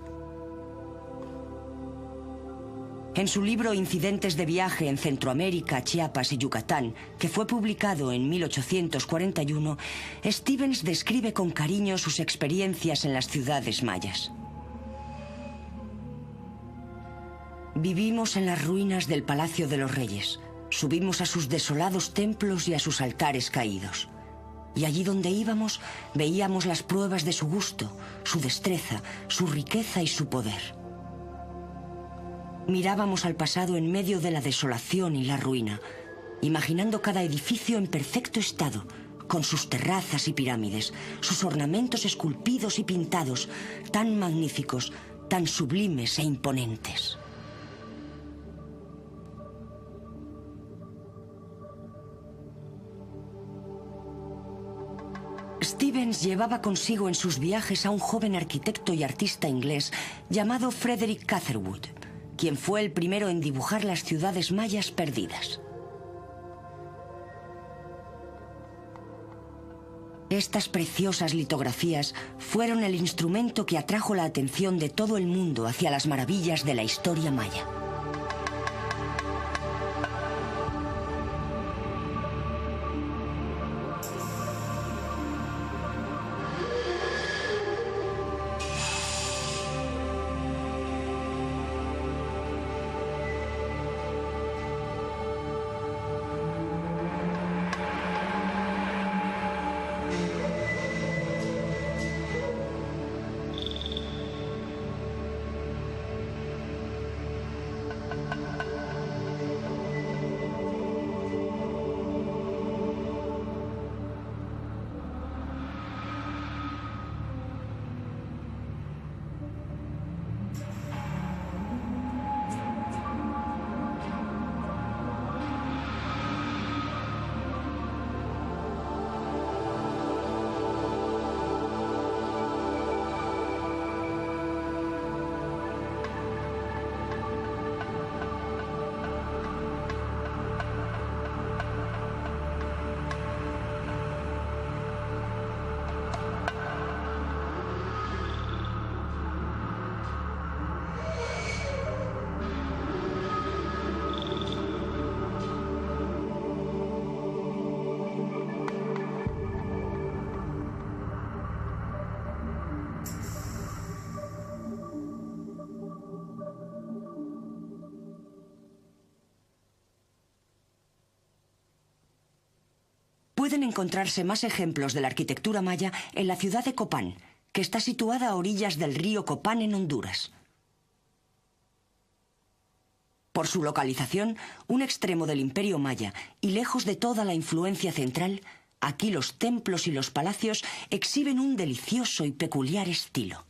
En su libro Incidentes de viaje en Centroamérica, Chiapas y Yucatán, que fue publicado en 1841, Stevens describe con cariño sus experiencias en las ciudades mayas. Vivimos en las ruinas del Palacio de los Reyes, subimos a sus desolados templos y a sus altares caídos. Y allí donde íbamos, veíamos las pruebas de su gusto, su destreza, su riqueza y su poder. Mirábamos al pasado en medio de la desolación y la ruina, imaginando cada edificio en perfecto estado, con sus terrazas y pirámides, sus ornamentos esculpidos y pintados, tan magníficos, tan sublimes e imponentes. Stevens llevaba consigo en sus viajes a un joven arquitecto y artista inglés llamado Frederick Catherwood, quien fue el primero en dibujar las ciudades mayas perdidas. Estas preciosas litografías fueron el instrumento que atrajo la atención de todo el mundo hacia las maravillas de la historia maya. Pueden encontrarse más ejemplos de la arquitectura maya en la ciudad de Copán, que está situada a orillas del río Copán en Honduras. Por su localización, un extremo del Imperio Maya y lejos de toda la influencia central, aquí los templos y los palacios exhiben un delicioso y peculiar estilo.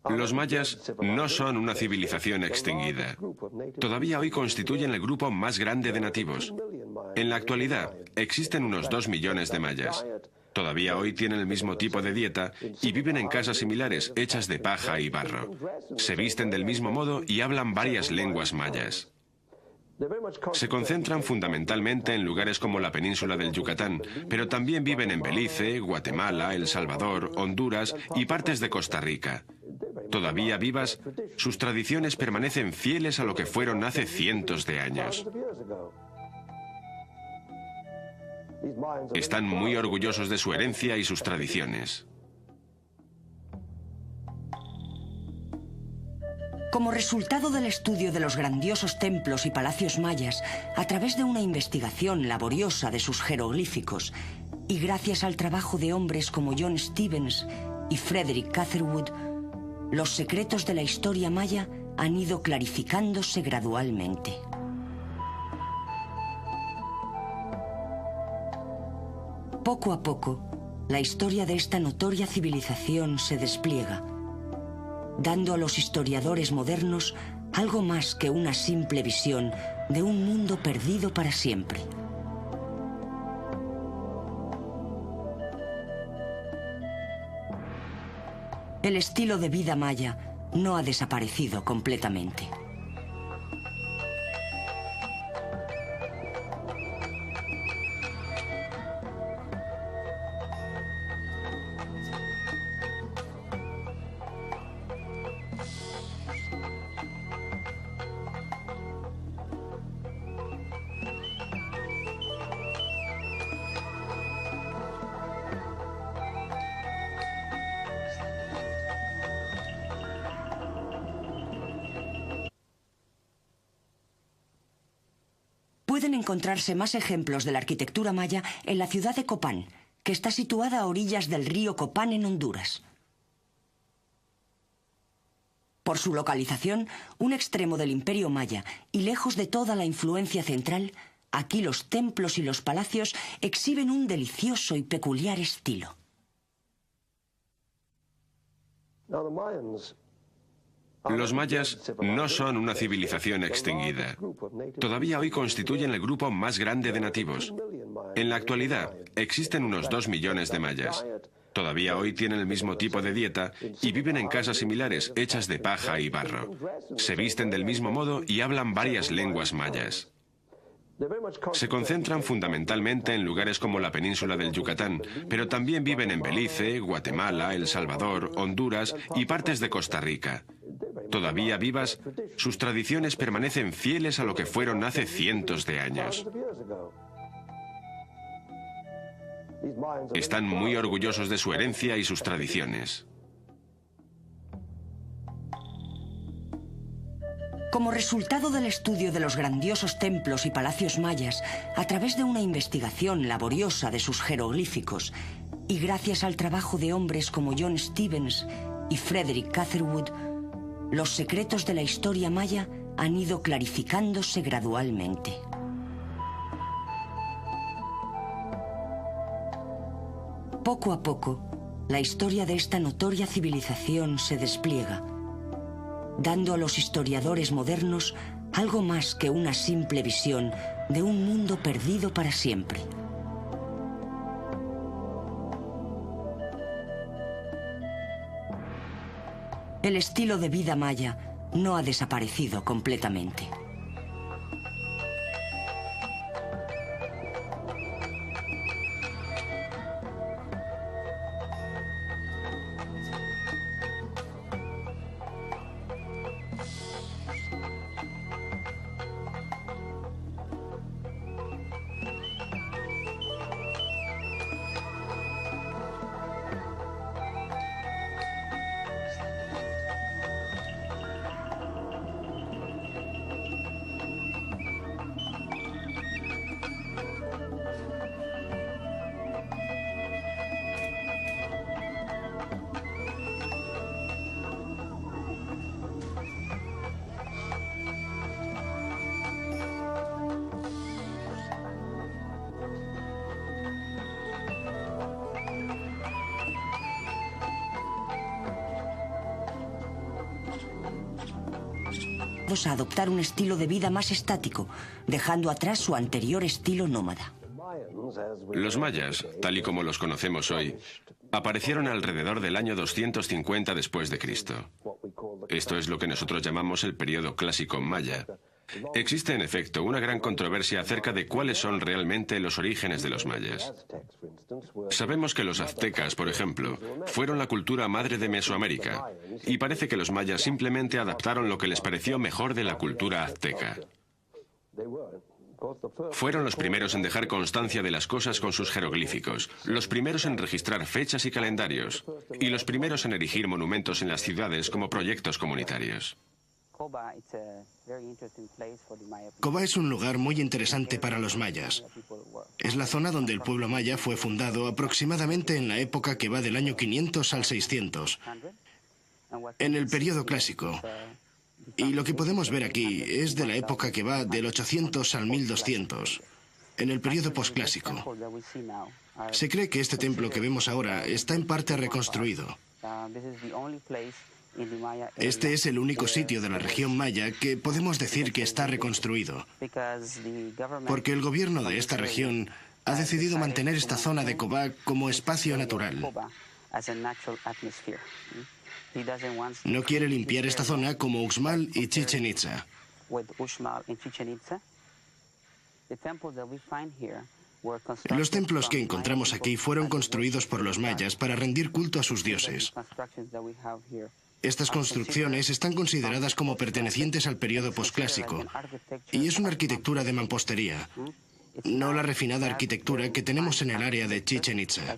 Los mayas no son una civilización extinguida. Todavía hoy constituyen el grupo más grande de nativos. En la actualidad, existen unos 2 millones de mayas. Todavía hoy tienen el mismo tipo de dieta y viven en casas similares, hechas de paja y barro. Se visten del mismo modo y hablan varias lenguas mayas. Se concentran fundamentalmente en lugares como la península del Yucatán, pero también viven en Belice, Guatemala, El Salvador, Honduras y partes de Costa Rica. Todavía vivas, sus tradiciones permanecen fieles a lo que fueron hace cientos de años. Están muy orgullosos de su herencia y sus tradiciones. Como resultado del estudio de los grandiosos templos y palacios mayas, a través de una investigación laboriosa de sus jeroglíficos, y gracias al trabajo de hombres como John Stevens y Frederick Catherwood, los secretos de la historia maya han ido clarificándose gradualmente. Poco a poco, la historia de esta notoria civilización se despliega, dando a los historiadores modernos algo más que una simple visión de un mundo perdido para siempre. El estilo de vida maya no ha desaparecido completamente. Pueden encontrarse más ejemplos de la arquitectura maya en la ciudad de Copán, que está situada a orillas del río Copán en Honduras. Por su localización, un extremo del Imperio Maya y lejos de toda la influencia central, aquí los templos y los palacios exhiben un delicioso y peculiar estilo. Los mayas no son una civilización extinguida. Todavía hoy constituyen el grupo más grande de nativos. En la actualidad, existen unos 2 millones de mayas. Todavía hoy tienen el mismo tipo de dieta y viven en casas similares, hechas de paja y barro. Se visten del mismo modo y hablan varias lenguas mayas. Se concentran fundamentalmente en lugares como la península del Yucatán, pero también viven en Belice, Guatemala, El Salvador, Honduras y partes de Costa Rica. Todavía vivas, sus tradiciones permanecen fieles a lo que fueron hace cientos de años. Están muy orgullosos de su herencia y sus tradiciones. Como resultado del estudio de los grandiosos templos y palacios mayas, a través de una investigación laboriosa de sus jeroglíficos, y gracias al trabajo de hombres como John Stevens y Frederick Catherwood, los secretos de la historia maya han ido clarificándose gradualmente. Poco a poco, la historia de esta notoria civilización se despliega, dando a los historiadores modernos algo más que una simple visión de un mundo perdido para siempre. El estilo de vida maya no ha desaparecido completamente. a adoptar un estilo de vida más estático, dejando atrás su anterior estilo nómada. Los mayas, tal y como los conocemos hoy, aparecieron alrededor del año 250 después de Cristo. Esto es lo que nosotros llamamos el periodo clásico maya. Existe, en efecto, una gran controversia acerca de cuáles son realmente los orígenes de los mayas. Sabemos que los aztecas, por ejemplo, fueron la cultura madre de Mesoamérica, y parece que los mayas simplemente adaptaron lo que les pareció mejor de la cultura azteca. Fueron los primeros en dejar constancia de las cosas con sus jeroglíficos, los primeros en registrar fechas y calendarios, y los primeros en erigir monumentos en las ciudades como proyectos comunitarios. Coba es un lugar muy interesante para los mayas. Es la zona donde el pueblo maya fue fundado aproximadamente en la época que va del año 500 al 600, en el periodo clásico. Y lo que podemos ver aquí es de la época que va del 800 al 1200, en el periodo posclásico. Se cree que este templo que vemos ahora está en parte reconstruido. Este es el único sitio de la región maya que podemos decir que está reconstruido, porque el gobierno de esta región ha decidido mantener esta zona de Coba como espacio natural. No quiere limpiar esta zona como Uxmal y Chichen Itza. Los templos que encontramos aquí fueron construidos por los mayas para rendir culto a sus dioses. Estas construcciones están consideradas como pertenecientes al periodo posclásico y es una arquitectura de mampostería, no la refinada arquitectura que tenemos en el área de Chichen Itza.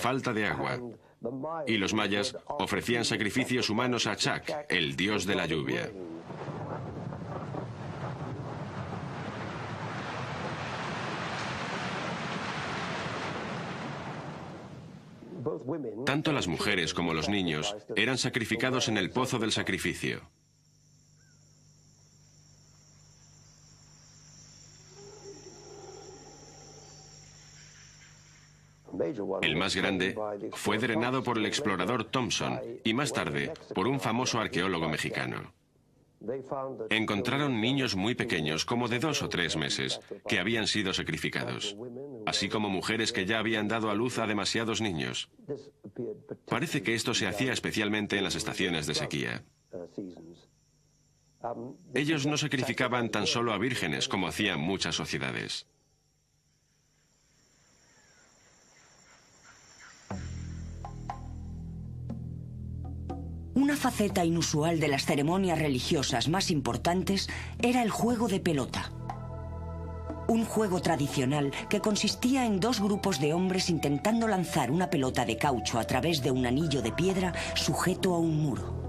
Falta de agua. Y los mayas ofrecían sacrificios humanos a Chak, el dios de la lluvia. Tanto las mujeres como los niños eran sacrificados en el pozo del sacrificio. El más grande fue drenado por el explorador Thompson y más tarde por un famoso arqueólogo mexicano. Encontraron niños muy pequeños, como de 2 o 3 meses, que habían sido sacrificados, así como mujeres que ya habían dado a luz a demasiados niños. Parece que esto se hacía especialmente en las estaciones de sequía. Ellos no sacrificaban tan solo a vírgenes como hacían muchas sociedades. Una faceta inusual de las ceremonias religiosas más importantes era el juego de pelota. Un juego tradicional que consistía en 2 grupos de hombres intentando lanzar una pelota de caucho a través de un anillo de piedra sujeto a un muro.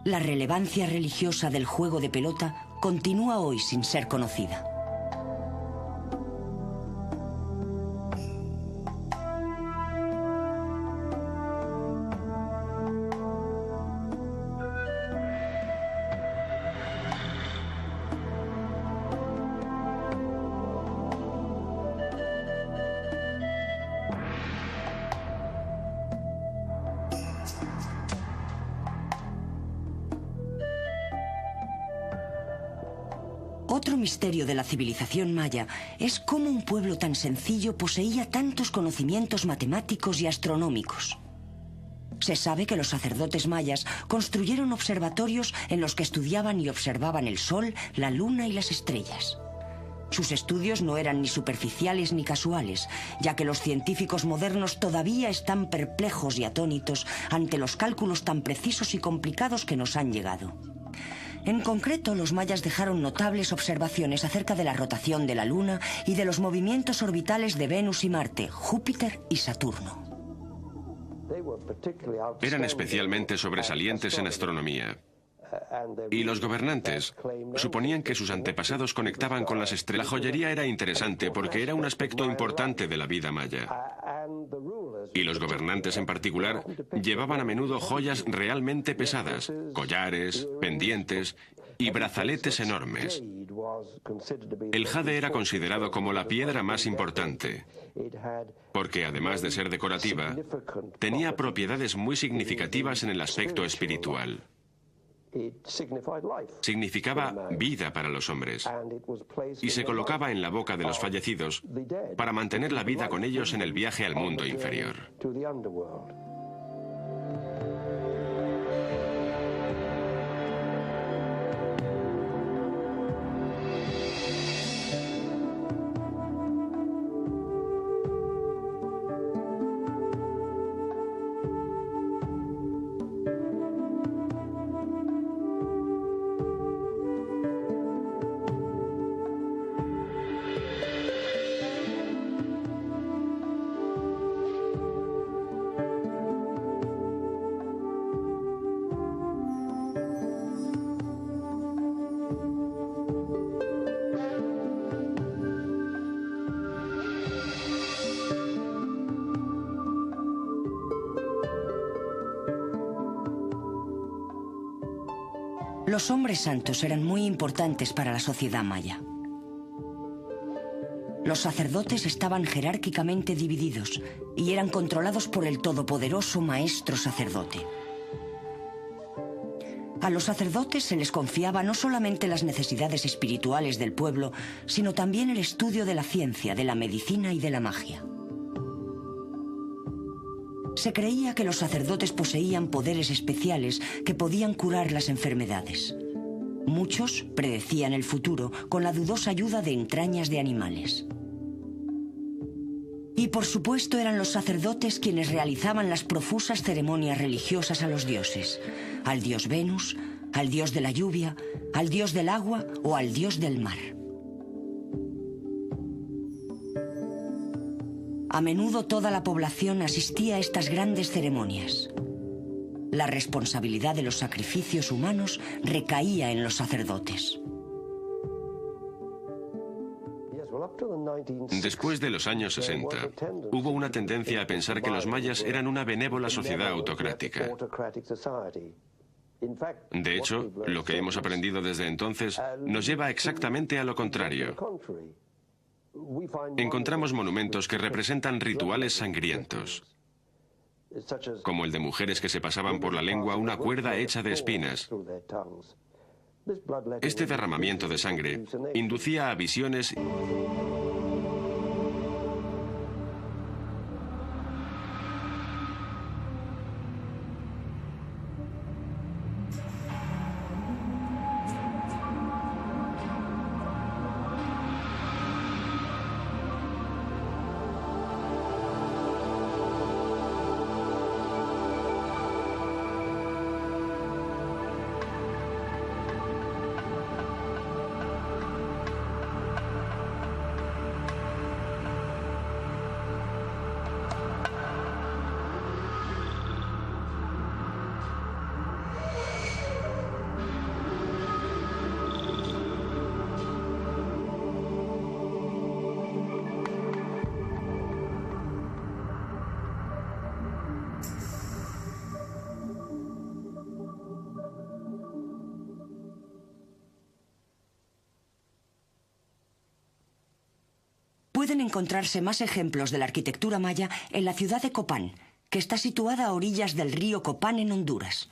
La relevancia religiosa del juego de pelota continúa hoy sin ser conocida. Otro misterio de la civilización maya es cómo un pueblo tan sencillo poseía tantos conocimientos matemáticos y astronómicos. Se sabe que los sacerdotes mayas construyeron observatorios en los que estudiaban y observaban el sol, la luna y las estrellas. Sus estudios no eran ni superficiales ni casuales, ya que los científicos modernos todavía están perplejos y atónitos ante los cálculos tan precisos y complicados que nos han llegado. En concreto, los mayas dejaron notables observaciones acerca de la rotación de la Luna y de los movimientos orbitales de Venus y Marte, Júpiter y Saturno. Eran especialmente sobresalientes en astronomía. Y los gobernantes suponían que sus antepasados conectaban con las estrellas. La joyería era interesante porque era un aspecto importante de la vida maya. Y los gobernantes en particular llevaban a menudo joyas realmente pesadas, collares, pendientes y brazaletes enormes. El jade era considerado como la piedra más importante, porque además de ser decorativa, tenía propiedades muy significativas en el aspecto espiritual. Significaba vida para los hombres y se colocaba en la boca de los fallecidos para mantener la vida con ellos en el viaje al mundo inferior. Los hombres santos eran muy importantes para la sociedad maya. Los sacerdotes estaban jerárquicamente divididos y eran controlados por el todopoderoso maestro sacerdote. A los sacerdotes se les confiaba no solamente las necesidades espirituales del pueblo, sino también el estudio de la ciencia, de la medicina y de la magia. Se creía que los sacerdotes poseían poderes especiales que podían curar las enfermedades. Muchos predecían el futuro con la dudosa ayuda de entrañas de animales. Y por supuesto eran los sacerdotes quienes realizaban las profusas ceremonias religiosas a los dioses, al dios Venus, al dios de la lluvia, al dios del agua o al dios del mar. A menudo toda la población asistía a estas grandes ceremonias. La responsabilidad de los sacrificios humanos recaía en los sacerdotes. Después de los años 60, hubo una tendencia a pensar que los mayas eran una benévola sociedad autocrática. De hecho, lo que hemos aprendido desde entonces nos lleva exactamente a lo contrario. Encontramos monumentos que representan rituales sangrientos, como el de mujeres que se pasaban por la lengua una cuerda hecha de espinas. Este derramamiento de sangre inducía a visiones Pueden encontrarse más ejemplos de la arquitectura maya en la ciudad de Copán, que está situada a orillas del río Copán en Honduras.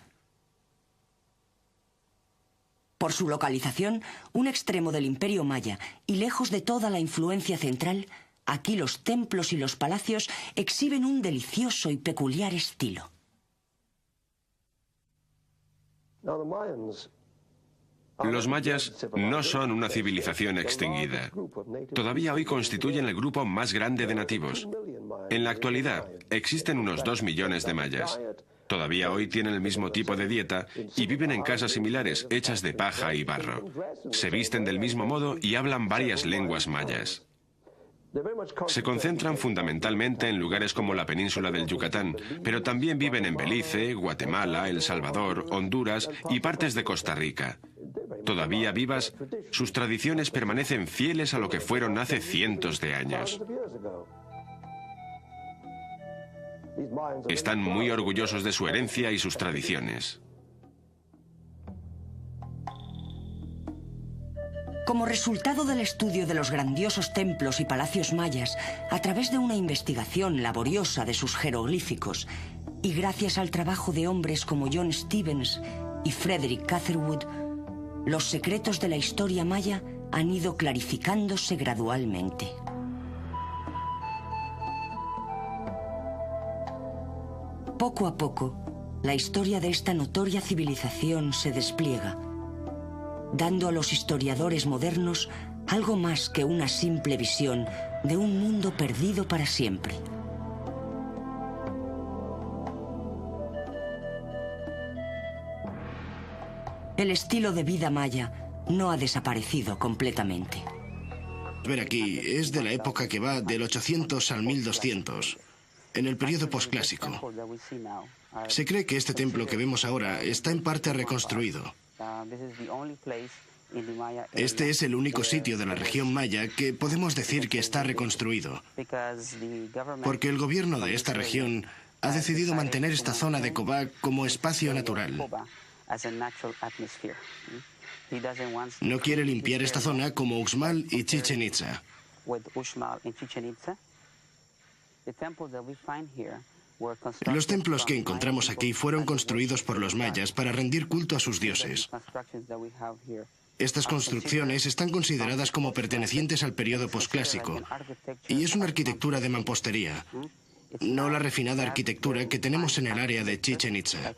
Por su localización, un extremo del Imperio Maya y lejos de toda la influencia central, aquí los templos y los palacios exhiben un delicioso y peculiar estilo. Los mayas no son una civilización extinguida. Todavía hoy constituyen el grupo más grande de nativos. En la actualidad, existen unos 2 millones de mayas. Todavía hoy tienen el mismo tipo de dieta y viven en casas similares hechas de paja y barro. Se visten del mismo modo y hablan varias lenguas mayas. Se concentran fundamentalmente en lugares como la península del Yucatán, pero también viven en Belice, Guatemala, El Salvador, Honduras y partes de Costa Rica. Todavía vivas, sus tradiciones permanecen fieles a lo que fueron hace cientos de años. Están muy orgullosos de su herencia y sus tradiciones. Como resultado del estudio de los grandiosos templos y palacios mayas, a través de una investigación laboriosa de sus jeroglíficos, y gracias al trabajo de hombres como John Stevens y Frederick Catherwood, los secretos de la historia maya han ido clarificándose gradualmente. Poco a poco, la historia de esta notoria civilización se despliega, dando a los historiadores modernos algo más que una simple visión de un mundo perdido para siempre. El estilo de vida maya no ha desaparecido completamente. Ver aquí, es de la época que va del 800 al 1200, en el periodo posclásico. Se cree que este templo que vemos ahora está en parte reconstruido. Este es el único sitio de la región maya que podemos decir que está reconstruido, porque el gobierno de esta región ha decidido mantener esta zona de Cobá como espacio natural. No quiere limpiar esta zona como Uxmal y Chichen Itza. Los templos que encontramos aquí fueron construidos por los mayas para rendir culto a sus dioses. Estas construcciones están consideradas como pertenecientes al periodo posclásico y es una arquitectura de mampostería, no la refinada arquitectura que tenemos en el área de Chichen Itza.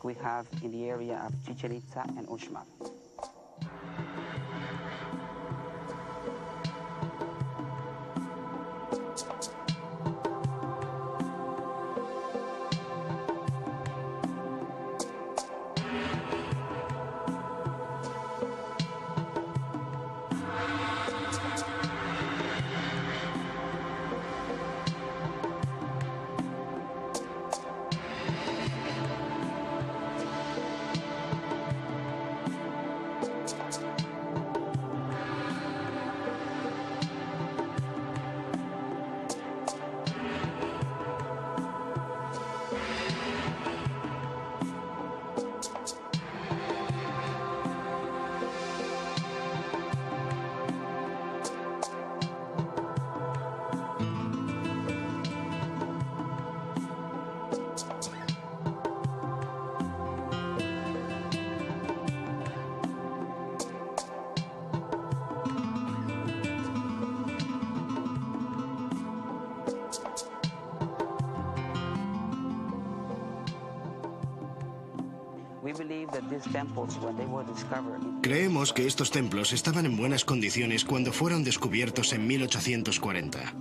Creemos que estos templos estaban en buenas condiciones cuando fueron descubiertos en 1840,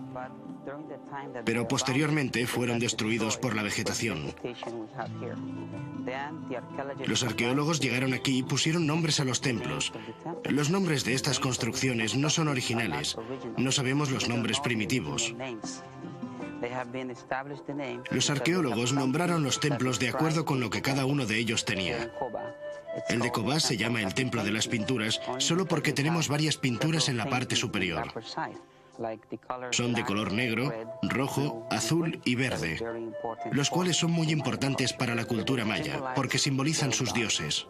pero posteriormente fueron destruidos por la vegetación. Los arqueólogos llegaron aquí y pusieron nombres a los templos. Los nombres de estas construcciones no son originales. No sabemos los nombres primitivos. Los arqueólogos nombraron los templos de acuerdo con lo que cada uno de ellos tenía. El de Cobá se llama el Templo de las Pinturas solo porque tenemos varias pinturas en la parte superior. Son de color negro, rojo, azul y verde, los cuales son muy importantes para la cultura maya porque simbolizan sus dioses.